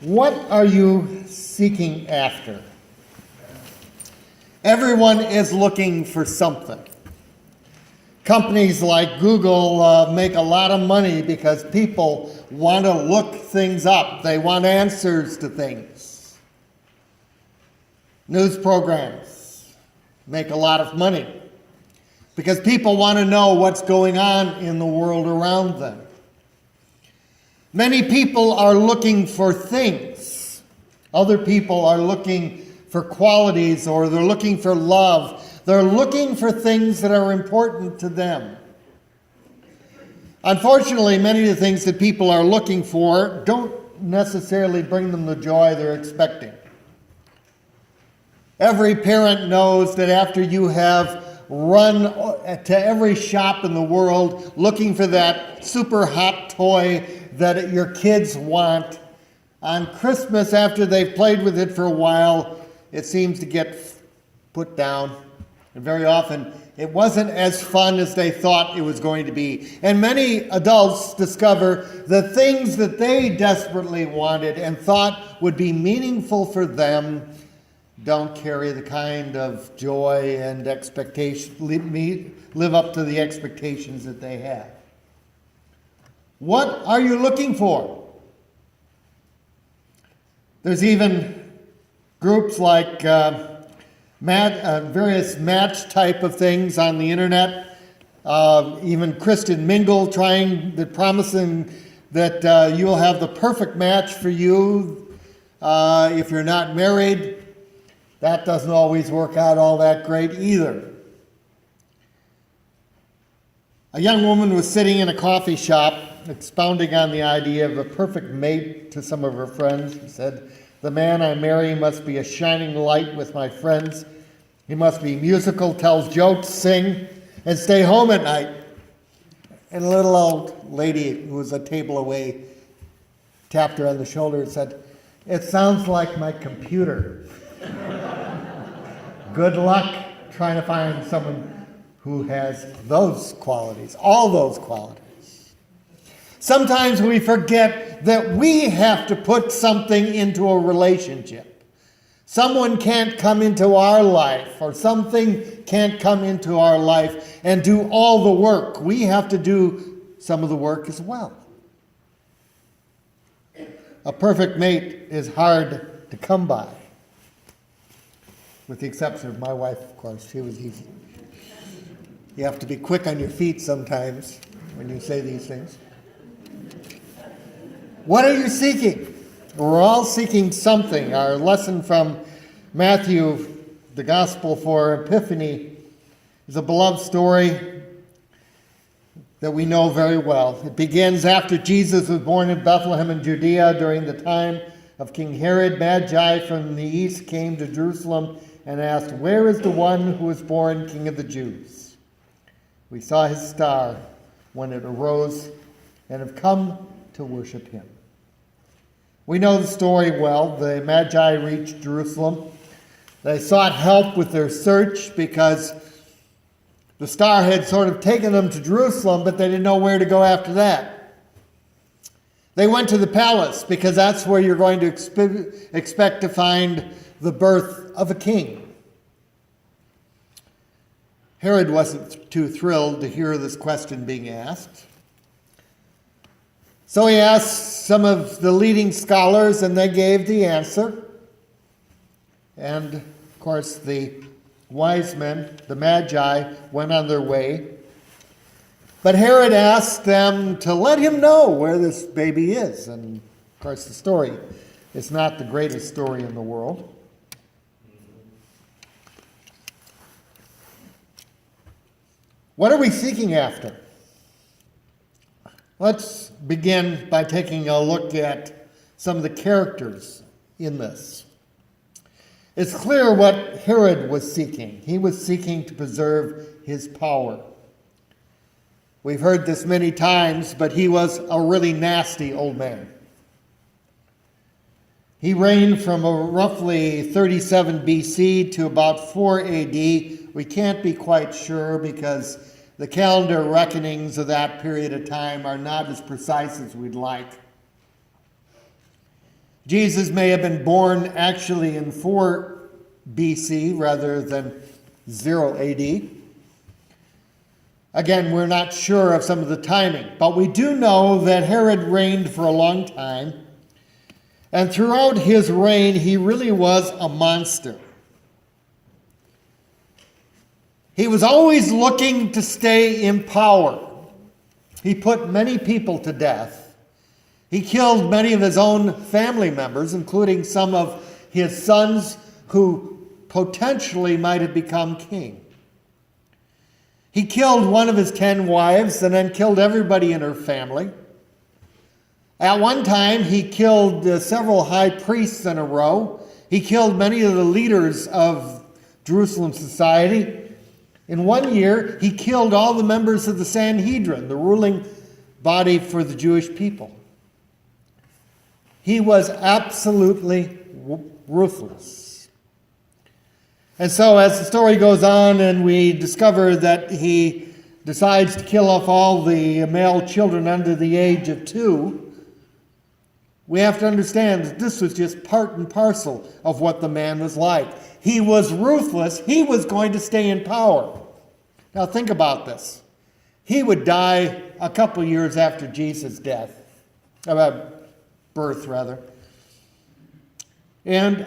What are you seeking after? Everyone is looking for something. Companies like Google make a lot of money because people want to look things up. They want answers to things. News programs make a lot of money because people want to know what's going on in the world around them. Many people are looking for things. Other people are looking for qualities, or they're looking for love. They're looking for things that are important to them. Unfortunately, many of the things that people are looking for don't necessarily bring them the joy they're expecting. Every parent knows that after you have run to every shop in the world looking for that super hot toy that your kids want, on Christmas, after they've played with it for a while, it seems to get put down. And very often, it wasn't as fun as they thought it was going to be. And many adults discover the things that they desperately wanted and thought would be meaningful for them don't carry the kind of joy and expectation, live up to the expectations that they have. What are you looking for? There's even groups like various match type of things on the internet, even Christian Mingle promising that you'll have the perfect match for you if you're not married. That doesn't always work out all that great either. A young woman was sitting in a coffee shop expounding on the idea of a perfect mate to some of her friends. She said, "The man I marry must be a shining light with my friends. He must be musical, tells jokes, sing, and stay home at night." And a little old lady who was a table away tapped her on the shoulder and said, "It sounds like my computer." Good luck trying to find someone who has those qualities, all those qualities. Sometimes we forget that we have to put something into a relationship. Someone can't come into our life, or something can't come into our life and do all the work. We have to do some of the work as well. A perfect mate is hard to come by. With the exception of my wife, of course. She was easy. You have to be quick on your feet sometimes when you say these things. What are you seeking? We're all seeking something. Our lesson from Matthew, the Gospel for Epiphany, is a beloved story that we know very well. It begins after Jesus was born in Bethlehem in Judea during the time of King Herod. Magi from the east came to Jerusalem and asked, "Where is the one who was born King of the Jews? We saw his star when it arose and have come to worship him." We know the story well. The Magi reached Jerusalem. They sought help with their search because the star had sort of taken them to Jerusalem, but they didn't know where to go after that. They went to the palace because that's where you're going to expect to find the birth of a king. Herod wasn't too thrilled to hear this question being asked. So he asked some of the leading scholars, and they gave the answer. And, of course, the wise men, the Magi, went on their way. But Herod asked them to let him know where this baby is. And, of course, the story is not the greatest story in the world. What are we seeking after? Let's begin by taking a look at some of the characters in this. It's clear what Herod was seeking. He was seeking to preserve his power. We've heard this many times, but he was a really nasty old man. He reigned from roughly 37 BC to about 4 AD. We can't be quite sure because the calendar reckonings of that period of time are not as precise as we'd like. Jesus may have been born actually in 4 BC rather than 0 AD. Again, we're not sure of some of the timing, but we do know that Herod reigned for a long time, and throughout his reign, he really was a monster. He was always looking to stay in power. He put many people to death. He killed many of his own family members, including some of his sons who potentially might have become king. He killed one of his 10 wives and then killed everybody in her family. At one time, he killed several high priests in a row. He killed many of the leaders of Jerusalem society. In 1 year, he killed all the members of the Sanhedrin, the ruling body for the Jewish people. He was absolutely ruthless. And so as the story goes on and we discover that he decides to kill off all the male children under the age of 2, we have to understand that this was just part and parcel of what the man was like. He was ruthless. He was going to stay in power. Now think about this. He would die a couple years after Jesus' birth rather. And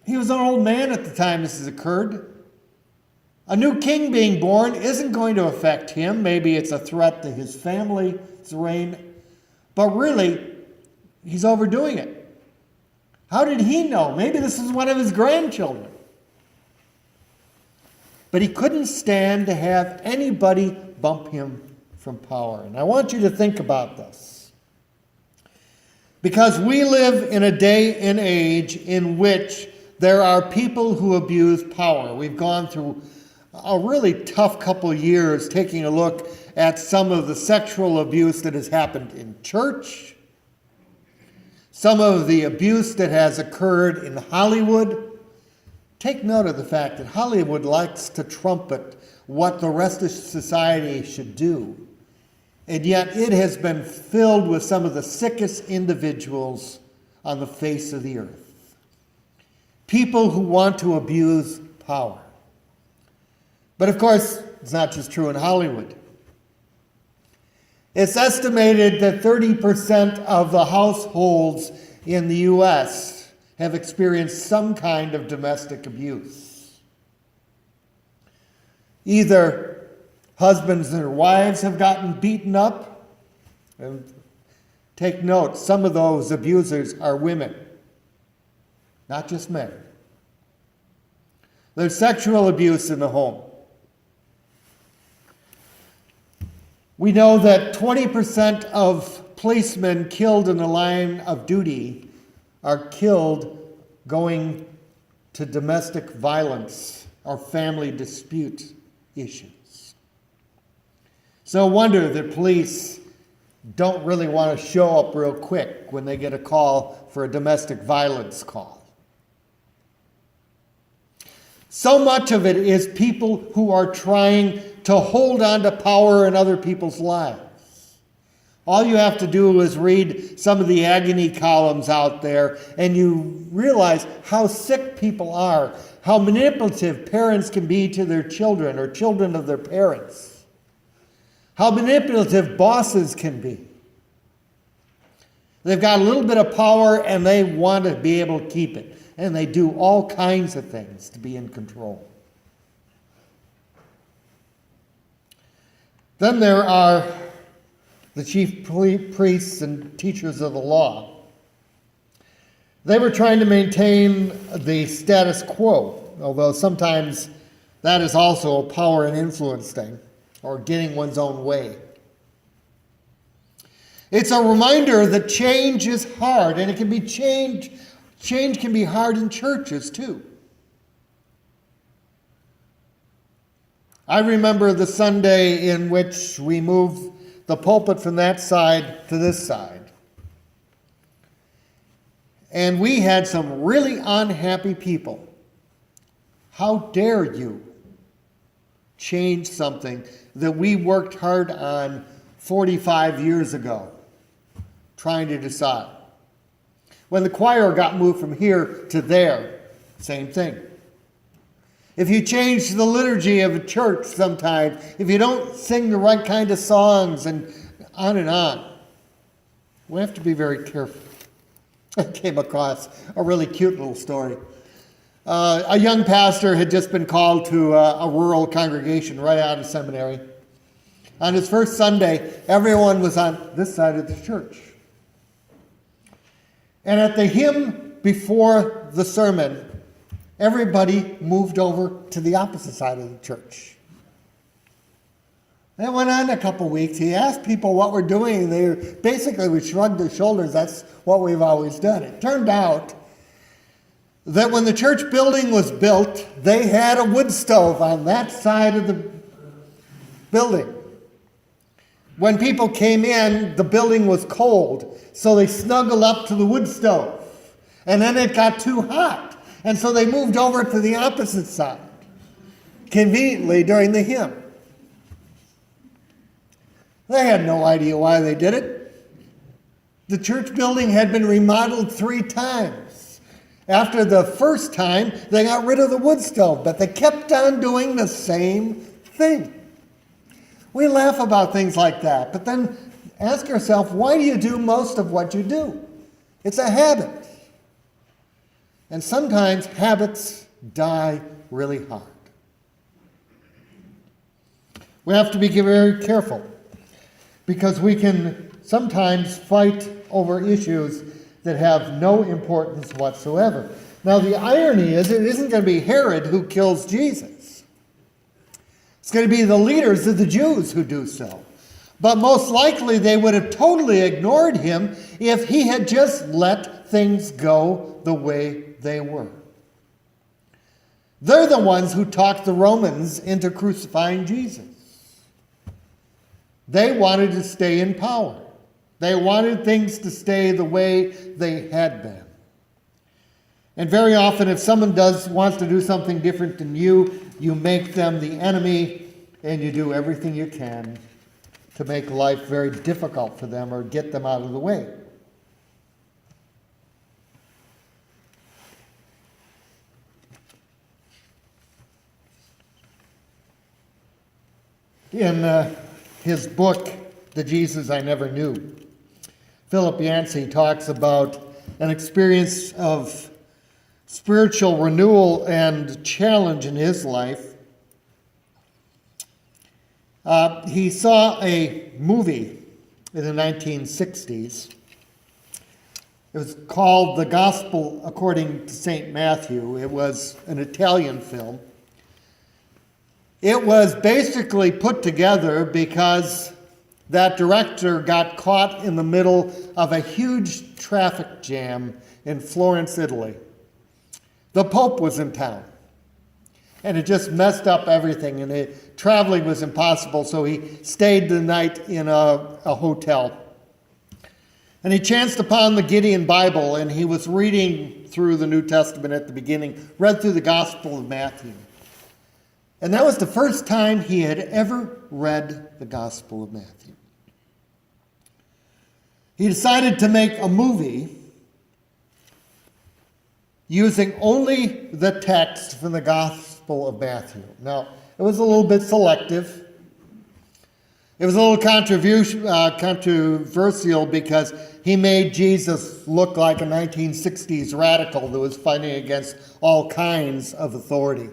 he was an old man at the time this has occurred. A new king being born isn't going to affect him. Maybe it's a threat to his family's reign. But really, he's overdoing it. How did he know? Maybe this is one of his grandchildren. But he couldn't stand to have anybody bump him from power. And I want you to think about this. Because we live in a day and age in which there are people who abuse power. We've gone through a really tough couple years taking a look at some of the sexual abuse that has happened in church, some of the abuse that has occurred in Hollywood. Take note of the fact that Hollywood likes to trumpet what the rest of society should do. And yet it has been filled with some of the sickest individuals on the face of the earth. People who want to abuse power. But of course, it's not just true in Hollywood. It's estimated that 30% of the households in the U.S. have experienced some kind of domestic abuse. Either husbands and wives have gotten beaten up, and take note, some of those abusers are women, not just men. There's sexual abuse in the home. We know that 20% of policemen killed in the line of duty are killed going to domestic violence or family dispute issues. It's no wonder that police don't really want to show up real quick when they get a call for a domestic violence call. So much of it is people who are trying to hold on to power in other people's lives. All you have to do is read some of the agony columns out there, and you realize how sick people are, how manipulative parents can be to their children or children of their parents, how manipulative bosses can be. They've got a little bit of power and they want to be able to keep it. And they do all kinds of things to be in control. Then there are the chief priests and teachers of the law. They were trying to maintain the status quo, although sometimes that is also a power and influence thing, or getting one's own way. It's a reminder that change is hard, and it can be change can be hard in churches too. I remember the Sunday in which we moved the pulpit from that side to this side. And we had some really unhappy people. How dare you change something that we worked hard on 45 years ago, trying to decide. When the choir got moved from here to there, same thing. If you change the liturgy of a church sometimes, if you don't sing the right kind of songs and on, we have to be very careful. I came across a really cute little story. A young pastor had just been called to a rural congregation right out of seminary. On his first Sunday, everyone was on this side of the church. And at the hymn before the sermon, everybody moved over to the opposite side of the church. That went on a couple weeks. He asked people what we're doing. They basically would shrug their shoulders. That's what we've always done. It turned out that when the church building was built, they had a wood stove on that side of the building. When people came in, the building was cold, so they snuggled up to the wood stove. And then it got too hot, and so they moved over to the opposite side, conveniently during the hymn. They had no idea why they did it. The church building had been remodeled 3 times. After the first time, they got rid of the wood stove, but they kept on doing the same thing. We laugh about things like that, but then ask yourself, why do you do most of what you do? It's a habit. And sometimes habits die really hard. We have to be very careful, because we can sometimes fight over issues that have no importance whatsoever. Now, the irony is, it isn't going to be Herod who kills Jesus. It's going to be the leaders of the Jews who do so. But most likely they would have totally ignored him if he had just let things go the way they were. They're the ones who talked the Romans into crucifying Jesus. They wanted to stay in power. They wanted things to stay the way they had been. And very often, if someone wants to do something different than you, you make them the enemy, and you do everything you can to make life very difficult for them or get them out of the way. In his book, The Jesus I Never Knew, Philip Yancey talks about an experience of spiritual renewal and challenge in his life. He saw a movie in the 1960s. It was called The Gospel According to St. Matthew. It was an Italian film. It was basically put together because that director got caught in the middle of a huge traffic jam in Florence, Italy. The Pope was in town, and it just messed up everything, and traveling was impossible, so he stayed the night in a hotel. And he chanced upon the Gideon Bible, and he was reading through the New Testament at the beginning, read through the Gospel of Matthew. And that was the first time he had ever read the Gospel of Matthew. He decided to make a movie using only the text from the Gospel of Matthew. Now, it was a little bit selective. It was a little controversial because he made Jesus look like a 1960s radical that was fighting against all kinds of authority.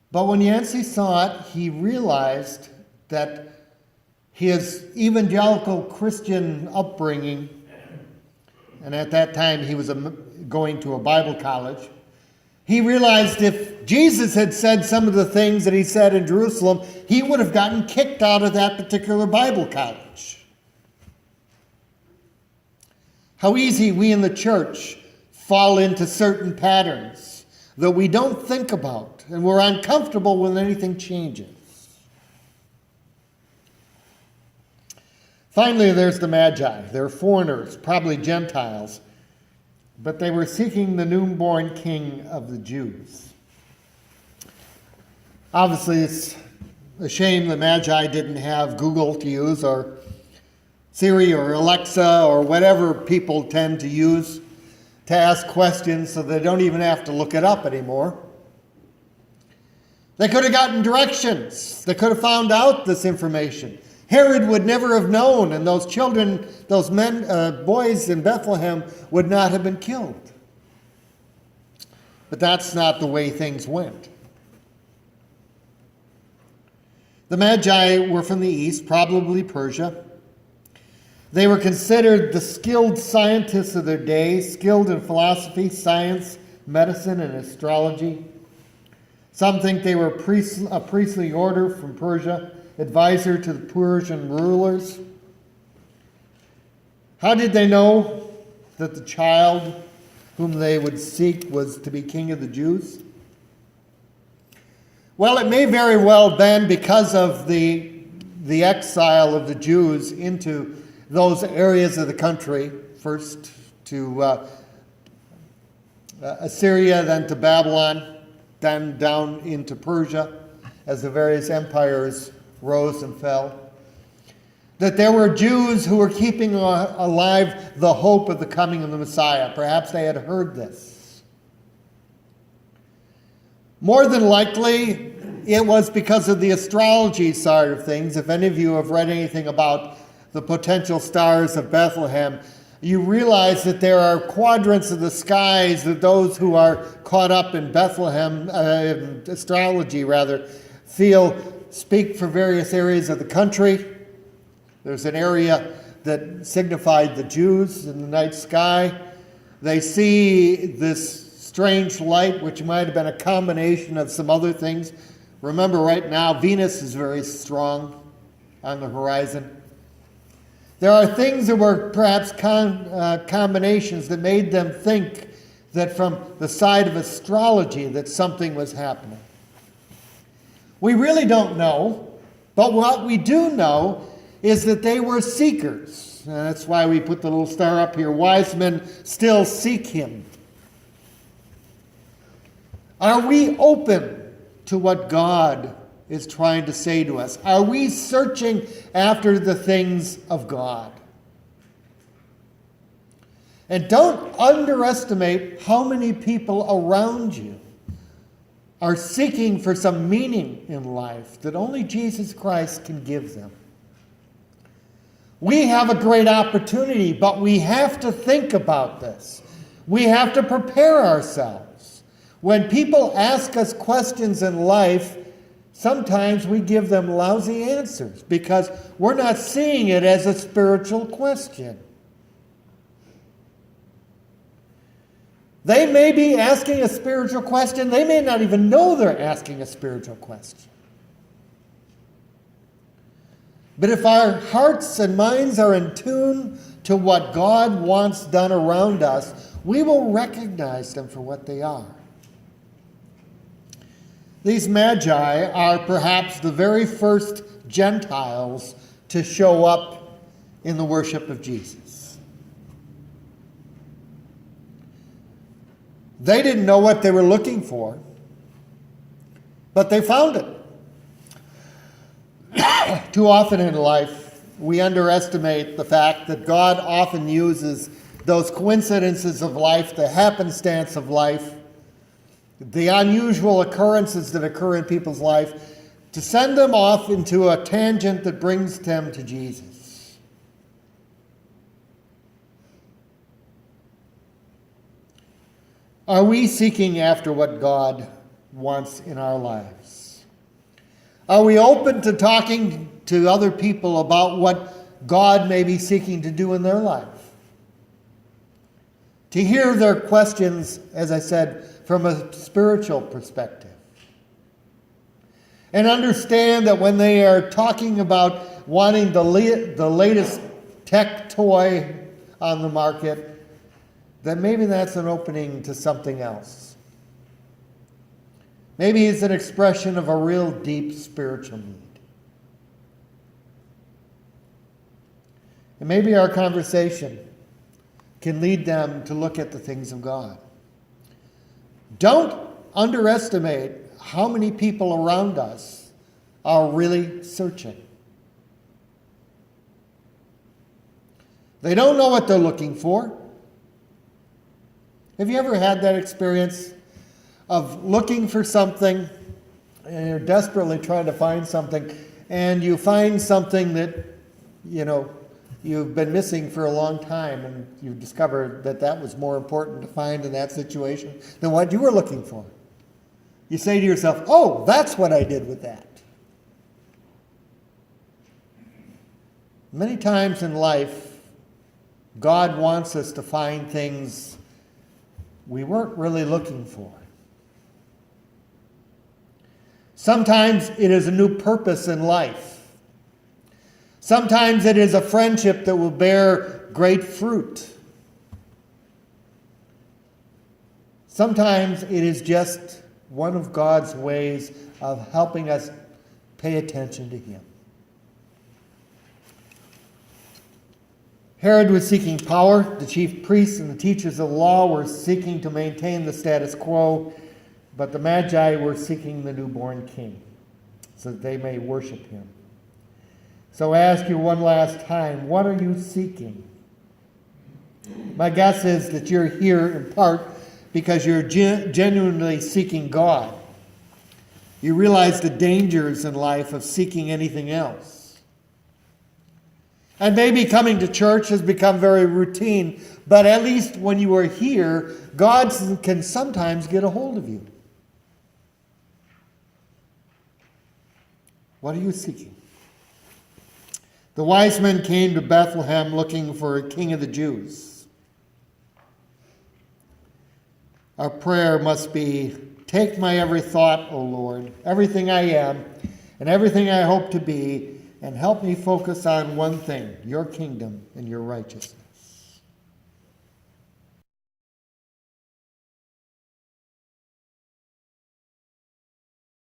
But when Yancey saw it, he realized that his evangelical Christian upbringing, and at that time he was going to a Bible college, he realized if Jesus had said some of the things that he said in Jerusalem, he would have gotten kicked out of that particular Bible college. How easy we in the church fall into certain patterns that we don't think about, and we're uncomfortable when anything changes. Finally, there's the Magi. They're foreigners, probably Gentiles, but they were seeking the newborn king of the Jews. Obviously, it's a shame the Magi didn't have Google to use or Siri or Alexa or whatever people tend to use to ask questions so they don't even have to look it up anymore. They could have gotten directions. They could have found out this information. Herod would never have known, and those children, those boys in Bethlehem would not have been killed. But that's not the way things went. The Magi were from the east, probably Persia. They were considered the skilled scientists of their day, skilled in philosophy, science, medicine, and astrology. Some think they were a priestly order from Persia, advisor to the Persian rulers. How did they know that the child whom they would seek was to be king of the Jews? Well, it may very well have been because of the exile of the Jews into those areas of the country, first to Assyria, then to Babylon, then down into Persia as the various empires rose and fell. That there were Jews who were keeping alive the hope of the coming of the Messiah. Perhaps they had heard this. More than likely, it was because of the astrology side of things. If any of you have read anything about the potential stars of Bethlehem, you realize that there are quadrants of the skies that those who are caught up in Bethlehem, astrology rather, speak for various areas of the country. There's an area that signified the Jews in the night sky. They see this strange light, which might have been a combination of some other things. Remember, right now, Venus is very strong on the horizon. There are things that were perhaps combinations that made them think that from the side of astrology that something was happening. We really don't know, but what we do know is that they were seekers. And that's why we put the little star up here. Wise men still seek him. Are we open to what God is trying to say to us? Are we searching after the things of God? And don't underestimate how many people around you are seeking for some meaning in life that only Jesus Christ can give them. We have a great opportunity, but we have to think about this. We have to prepare ourselves. When people ask us questions in life, sometimes we give them lousy answers because we're not seeing it as a spiritual question. They may be asking a spiritual question. They may not even know they're asking a spiritual question. But if our hearts and minds are in tune to what God wants done around us, we will recognize them for what they are. These Magi are perhaps the very first Gentiles to show up in the worship of Jesus. They didn't know what they were looking for, but they found it. Too often in life, we underestimate the fact that God often uses those coincidences of life, the happenstance of life, the unusual occurrences that occur in people's life, to send them off into a tangent that brings them to Jesus. Are we seeking after what God wants in our lives? Are we open to talking to other people about what God may be seeking to do in their life? To hear their questions, as I said, from a spiritual perspective. And understand that when they are talking about wanting the latest tech toy on the market, that maybe that's an opening to something else. Maybe it's an expression of a real deep spiritual need. And maybe our conversation can lead them to look at the things of God. Don't underestimate how many people around us are really searching. They don't know what they're looking for. Have you ever had that experience of looking for something and you're desperately trying to find something and you find something that, you've been missing for a long time, and you discovered that that was more important to find in that situation than what you were looking for? You say to yourself, oh, that's what I did with that. Many times in life, God wants us to find things we weren't really looking for. Sometimes it is a new purpose in life. Sometimes it is a friendship that will bear great fruit. Sometimes it is just one of God's ways of helping us pay attention to Him. Herod was seeking power. The chief priests and the teachers of the law were seeking to maintain the status quo, but the Magi were seeking the newborn king so that they may worship him. So I ask you one last time, what are you seeking? My guess is that you're here in part because you're genuinely seeking God. You realize the dangers in life of seeking anything else. And maybe coming to church has become very routine, but at least when you are here, God can sometimes get a hold of you. What are you seeking? The wise men came to Bethlehem looking for a king of the Jews. Our prayer must be, take my every thought, O Lord, everything I am and everything I hope to be, and help me focus on one thing, your kingdom and your righteousness.